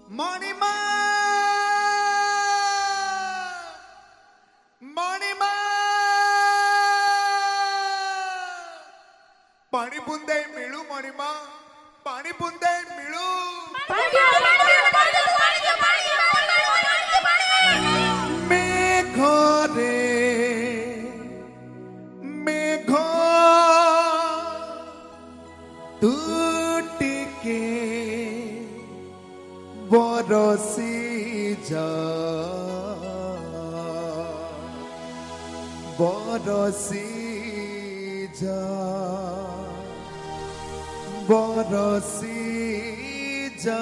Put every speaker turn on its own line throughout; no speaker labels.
मणिमा मणिमा पानी बुंदे मिलू मणिमा पानी बुंदे मिलू मेघरे मेघ तू टिके बरसी जा बरसी जा बरसी जा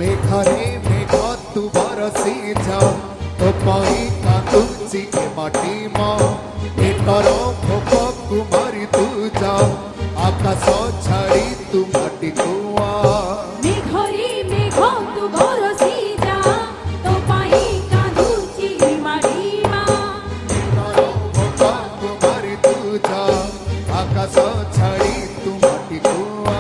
मेघरे मेघ तू बरसी जा तो पाई कांदुची माटी मा एकर भोक कुमारी तू जा आकाश छाड़ी तू माटी कुआ
मेघरे मेघ तू बरसी जा तो पाई कांदुची माटी मा
एकर भोक कुमारी तू जा आकाश छाड़ी तू माटी कुआ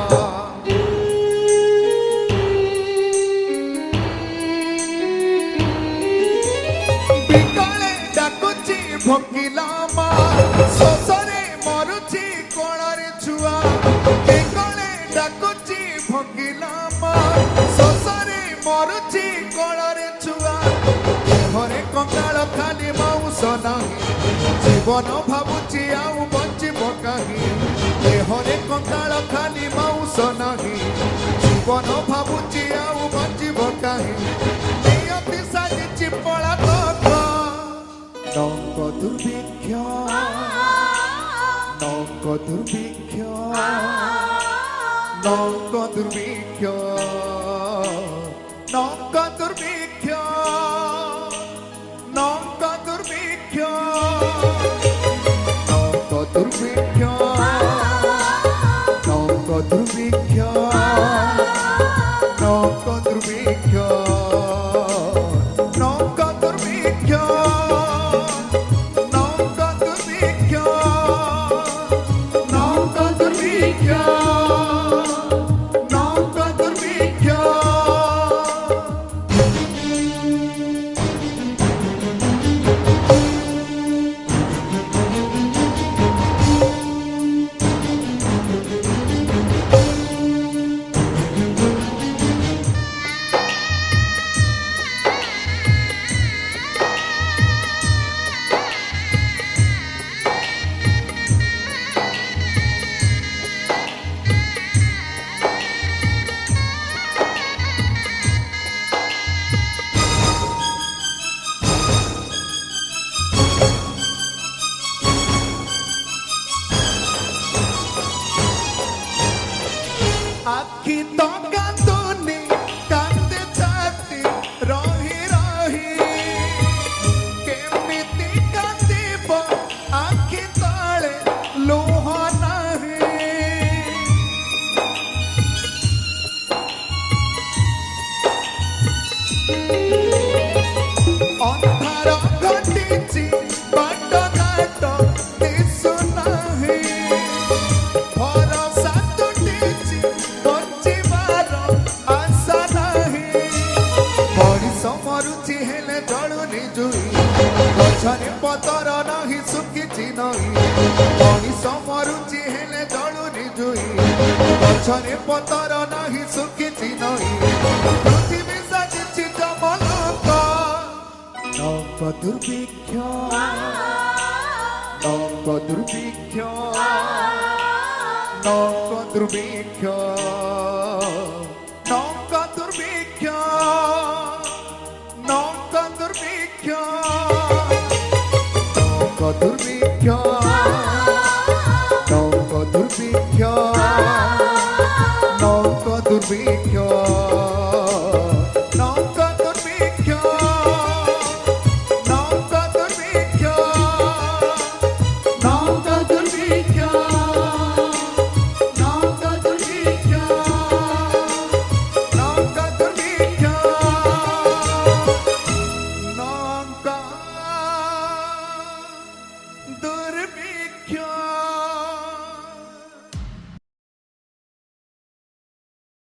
भोकिला मा सोसरे मरुची कोणरे छुआ बेकले डाकुची भोकिला मा सोसरे मरुची कोणरे छुआ देहरे कंगाल खाली माउस नाही जीवन भाबुची आउ बंचिब काहि देहरे कंगाल खाली माउस नाही जीवन भाबुची आउ बंचिब काहि नियति साजिची पळा नौक दुर्भिक्ष नौक दुर्भिक्ष नौक दुर्भिक्ष नौक दुर्भिक्ष नौक दुर्भिक्ष नौक दुर्भिक्ष नौक दुर्भिक्ष नौक दुर्भिक्ष नौक दुर्भिक्ष आखी तो कांदुनी कांदे छाती रही रही केमिति कांदिब आखी तले लुह नाही अंधार घटिची बाट घाट दिसु नाही गछरे पतर नाही सुखिची नाही मनीष मरुची हेले जळुनी जुई गछरे पतर नाही सुखिची नाही पृथ्वी साजिची जमलोक नौक दुर्भिक्ष नौक নৌক দুর্ভিক্ষ নৌক দুর্ভিক্ষ নৌক দুর্ভিক্ষ নৌক দুর্ভিক্ষ নৌক দুর্ভিক্ষ নৌক দুর্ভিক্ষ নৌক দুর্ভিক্ষ